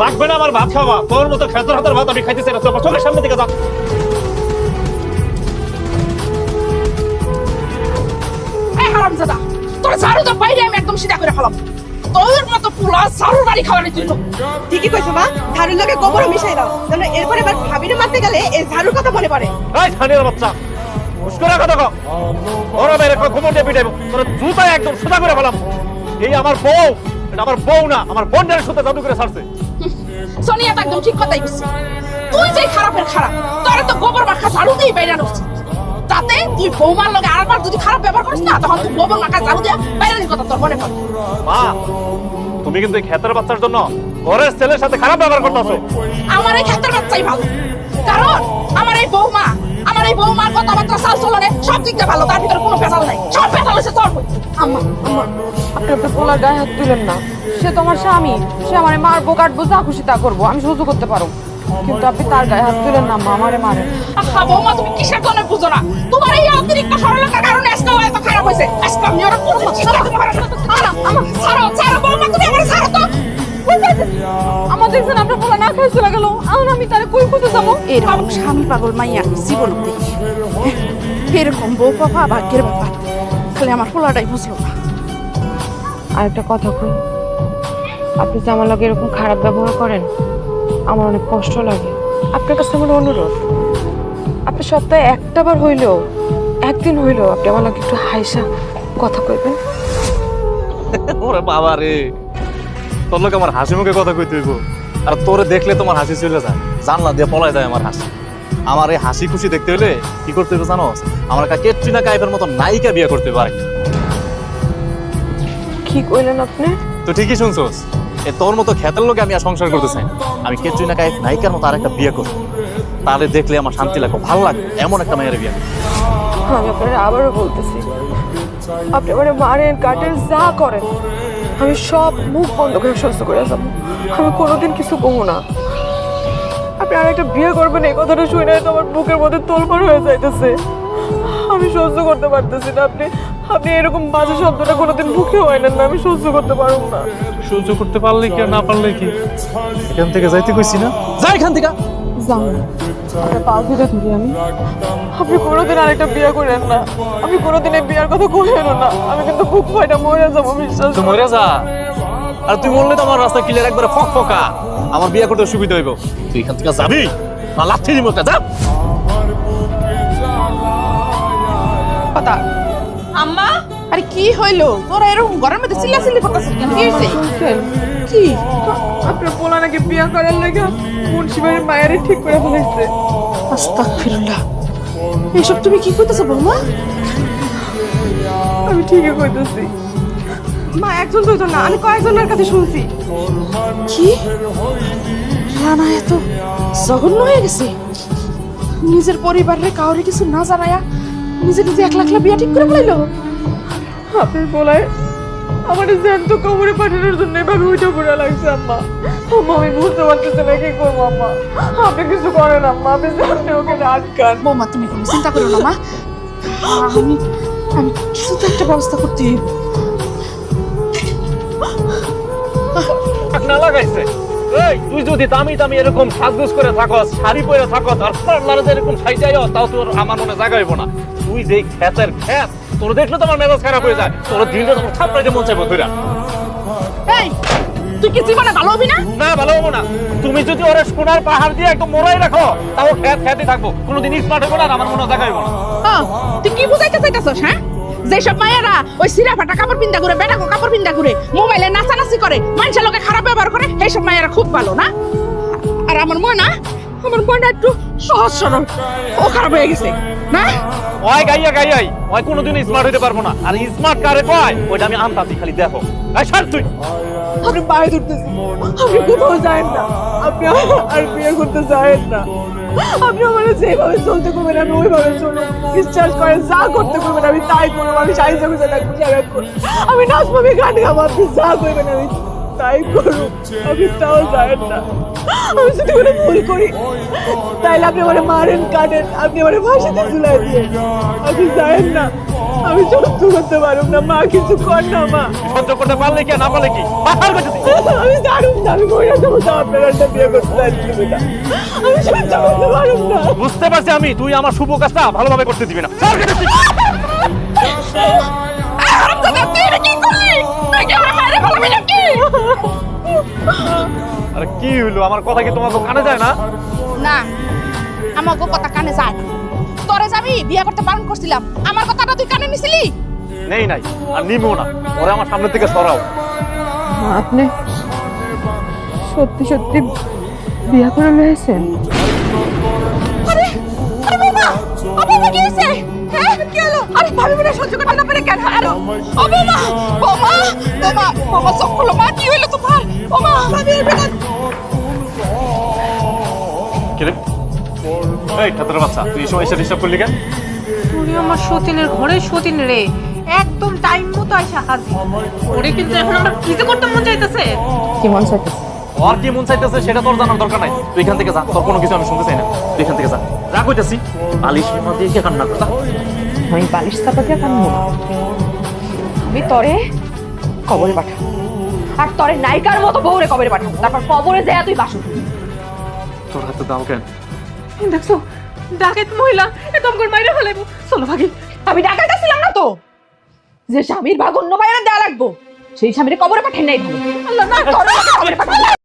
লাগবে না আমার ভাত খাওয়া, তোর মতো খেতার হাতের ভাত আমি খাইতেছি না, চোখের সামনে থেকে যা। এই হারামজাদা, তোর ঝাড়ুটা বাইরে আমি একদম সিধা করে ফেলাম। তোর মতো পুরা ঝাড়ুর বাড়ি খাওয়ানোর জন্য। ঠিকই কইছো মা, ঝাড়ুর লগে গোবর মিশাই দাও, যেন এরপরে আবার ভাবিরে মারতে গেলে এই ঝাড়ুর কথা মনে পড়ে। এই ছানির বাচ্চা, মুস্কুরা কথা কও, ওরা মেরে খবর দিয়ে পিটাইবো, তোর জুতা একদম সোজা করে ফেলাম। এই আমার বউ, এটা আমার বউ না, আমার বোনের সাথে জাদু করে ছাড়ছে। সোনিয়া তো একদম ঠিক কথাই বলছে। তুই যে খারাপের খারাপ, তোর তো গোবর মাখা ঝাড়ু দিয়ে বাইরে আনছিস। তাতে তুই বৌমার লগে আরেকবার যদি খারাপ ব্যবহার করিস না, তখন তুই গোবর মাখা ঝাড়ু দিয়ে বাইরের কথা তোর মনে পড়ে। মা, তুমি কিন্তু এই খেতের বাচ্চার জন্য ঘরের ছেলের সাথে খারাপ ব্যবহার করতেছো। আমার এই ক্ষেতের বাচ্চাই ভালো, কারণ আমার এই বৌমার কথাবার্তা চাল চলনে সব দিক দিয়ে ভালো, তার ভিতরে কোনো ভেজাল নাই। সব ভেজাল হচ্ছে তোর। আম্মা আম্মা আপনি আপনার পোলার গায়ে হাত তুলেন না। সে তো আমার স্বামী, সে আমারে মারবো কাটবো যা খুশি তা করবো, আমি সহ্য করতে পারবো, কিন্তু আপনি তার গায়ে হাত তুলেন না আম্মা, আমারে মারেন। আহা বৌমা, তুমি কিসের জন্য বুঝো না? তোমার এই অতিরিক্ত সরলতার কারণে আজকে এত খারাপ হয়েছে। আজকে আমি ওরা করবো ছাড়ো বৌমা, তুমি আমার ছাড়ো তো। আমার দেখছেন আপনার পোলা না খাই চলে গেল, এখন আমি তারে কই করতে যাবো? এরকম স্বামী পাগল মাইয়া জীবন দেখি, এরকম বউ পাপা ভাগ্যের ব্যাপার। খালি আমার পোলাটাই বুঝলো না। আর একটা কথা কই, আপনি যে আমার লগে এরকম খারাপ ব্যবহার করেন, আমার অনেক কষ্ট লাগে। আপনার কাছে আমার অনুরোধ, আপনি সপ্তাহে একটা বার হইলেও, একদিন হইলেও আপনি আমার লগে একটু হাইসা কথা কইবেন। ওরে বাবা রে, তোর লোক আমার হাসি মুখে কথা কইতে হইব, আর তোরে দেখলে তোমার হাসি চলে যায়, জানলা দিয়ে পলাই যায় আমার হাসি। আমার এই হাসি খুশি দেখতে হলে কি করতে হবে জানো? আমার ক্যাটরিনা কাইফের মতো নায়িকা বিয়ে করতে পারে। কি কইলেন আপনি? তো ঠিকই শুনছোস, এ তোর মতো খেতের লোকে আমি আর সংসার করতে চাই না। আমি ক্যাটরিনা কাইফ নায়িকার মতো আরেকটা বিয়ে করব, তাহলে দেখলে আমার শান্তি লাগবে, ভালো লাগবে, এমন একটা মেয়ের বিয়ে। আমি আপনারা আবারও বলতেছি, আপনি আমার মারেন কাটেন যা করেন, আমি সব মুখ বন্ধ করে সহ্য করে যাবো, আমি কোনোদিন কিছু কমো না। আপনি আর একটা বিয়ে করবেন এই কথাটা শুনে তো আমার বুকের মধ্যে তোলপাড় হয়ে যাইতেছে, আমি সহ্য করতে পারতেছি না। আপনি আপনি এরকম বাজে শব্দটা কোনোদিন মুখে হয় না, আমি সহ্য করতে পারব না। সহ্য করতে পারলে কি আর না পারলে কি, এখান থেকে যাইতে কইছি না, যাই এখান থেকে। যাও না, আপনার পা ধরে ধরি আমি, আপনি কোনোদিন আরেকটা বিয়ে করেন না, আমি কোনোদিন এই বিয়ের কথা কইলেন না, আমি কিন্তু বুক ফাইটা মরে যাবো, বিশ্বাস তুই মরে যা, আর তুই মরলে তো আমার রাস্তা ক্লিয়ার একবারে ফকফকা, আমার বিয়ে করতে সুবিধা হইব। তুই এখান থেকে যাবি না লাথি দিব একটা, যা। কথা আম্মা, আরে কি হইলো? তোরা এরকম ঘরের মধ্যে চিল্লাচিল্লি করতেছিস কেন? কি হইছে? কি? আপনার পোলা নাকি বিয়ে করার লাগে মুন্সি ভাইয়ের মায়ের ঠিক করে ফেলেছে। আস্তাগফিরুল্লাহ, এসব তুমি কি কইতেছো বৌমা? আমি ঠিকই কইতেছি মা, একজন দুইজন না, আমি কয়েকজনের কাছে শুনছি। কি রানা এত জঘন্য হয়ে গেছে? নিজের পরিবারের কাউরে কিছু না জানায়া নিজে নিজে একলা একলা বিয়া ঠিক করে ফেলাইলো। আপনার পোলায় আমার জ্যান্ত কবরে পাঠানোর জন্য এভাবে উঠে পড়ে লাগছে আম্মা। আম্মা আমি বুঝতে পারতেছি না কি করবো আম্মা, আপনি কিছু করেন আম্মা, আপনি জানতে ওকে আটকান। বৌমা তুমি কোনো চিন্তা করো না মা, আমি আমি কিছু তো একটা ব্যবস্থা করতে হইব। না লাগাইছে, এই তুই যদি দামি দামি এরকম সাজগোজ করে থাকস, শাড়ি পরে থাকস, আর পার্লারে যে এরকম সাইজাইও, তাও তোর আমার মনে জায়গা হইব না। তুই যে খেতের খেত, তোর দেখলে তো আমার মেজাজ খারাপ হয়ে যায়, তোর দিনটা তোমার থাপড়াইতে মন চাইবো ধইরা। এই তুই কি জীবনে ভালো হবি না? না, ভালো হবো না। তুমি যদি ওরা সোনার পাহাড় দিয়ে একদম মোড়াই রাখো, তাও খেত খেতে থাকবো, কোনোদিন স্মার্ট হইব না, আর আমার মনে জায়গা হইব না। তুই কি বুঝাইতে চাইতেছস? হ্যাঁ, যেসব মায়েরা ওই সিরা ফাটা কাপড় পিন্দা ঘুরে, বেটাকো কাপড় পিন্দা ঘুরে, মোবাইলে নাচানাচি করে, মানুষের লোকে খারাপ ব্যবহার করে, এইসব মায়েরা খুব ভালো না? আর আমার ময়না একটু সহজ সরল, ও খারাপ হয়ে গেছে না? ওই গাইয়াই ওই কোনোদিন স্মার্ট হইতে পারবো না, আর স্মার্ট কারে কয় ওইটা আমি আনতাছি, খালি দেখো। এই ছাড় তুই, আপনি পায়ে ধরতেছি, আপনি কোথাও যায়েন না, আপনি আর বিয়ে করতে যায়েন না, আপনি আমার যেভাবে চলতে করবেন আমি ওইভাবে চলবো, ডিসচার্জ করেন, যা করতে করবেন আমি তাই করবো, আমি শাড়ি চাকরি থাকবো, আমি নাচবো, আমি গান গাবো, আপনি যা করবেন আমি তাই করবো, আপনি তাও যায়েন না। আমি যদি কোনো ভুল করি তাইলে আপনি আমার মারেন কাটেন, আপনি আমার ফাঁসিতে ঝুলাই দিয়ে, আপনি যায়েন না, আমি সহ্য করতে পারুম না মা, কিছু কর না মা। সহ্য করতে পারলে কি আর না পারলে কি পাহাড় করতে আমি জানুম না, আমি কইরা দেবো তো আপনার একটা বিয়ে করতে পারছি না। আমি সহ্য করতে পারুম না। বুঝতে পারছি আমি, তুই আমার শুভ কাজটা ভালোভাবে করতে দিবি না। চল কেটে তুই। হারামজাদা, তুই এটা কি করলি? তুই কি আমার মায়েরে ফেলাবি নাকি? আরে কি হইলো, আমার কথা কি তোমাকে কানে যায় না? না, আমাকে কথা কানে যায় না। তোরে যাবি বিয়ে করতে বারণ করছিলাম, আমার কথাটা তুই কানে নিছিলি? নেই নাই আর নিবো না, ওরে আমার সামনে থেকে সরাও। আপনি সত্যি সত্যি বিয়ে করে লয়েছেন? আরে আরে বাবা, ও বাবা কি হইছে? হ্যাঁ কি হলো? আরে ভাবি মনে সহ্য করতে না পারে কেন? আরে ও বাবা, বাবা, বাবা, বাবা চোখ খুলো মা, কি হইলো তোমার? ও মা, ভাবি বিপদ। কি রে? এই ঠাকুরের বাচ্চা, তুই এই সময় এসে ডিস্টার্ব করলি কেন? তুই আমার সতীনের ঘরে সতীন রে, একদম টাইম মতো আইসা হাজির। ওরে কিন্তু এখন আমার কিছু করতে মন চাইতেছে। কি মন চাইতেছে? ওর কি মন চাইতেছে সেটা তোর জানার দরকার নাই। তুই এখান থেকে যা, তোর কোনো কিছু আমি শুনতে চাই না। তুই এখান থেকে যা, যা কইতাছি। বালিশ মা দিয়ে কে কান্না করতা? আমি বালিশ চাপা দিয়ে কানবো না, আমি তরে কবরে পাঠাবো। আর তরে নায়িকার মতো বউরে কবরে পাঠাবো, তারপর কবরে যায় তুই বাসু। তোর হাতে দাও কেন? দেখছো ডাকাত মহিলা একদম করে মাইরে ফেলাইবো। চলো ভাগি। আমি ডাকাইতে ছিলাম না তো, যে স্বামীর ভাগ অন্য বাইরে দেওয়া লাগবো সেই স্বামীর কবরে পাঠাই নাই ভালো। আল্লাহ না, কবরে পাঠাই।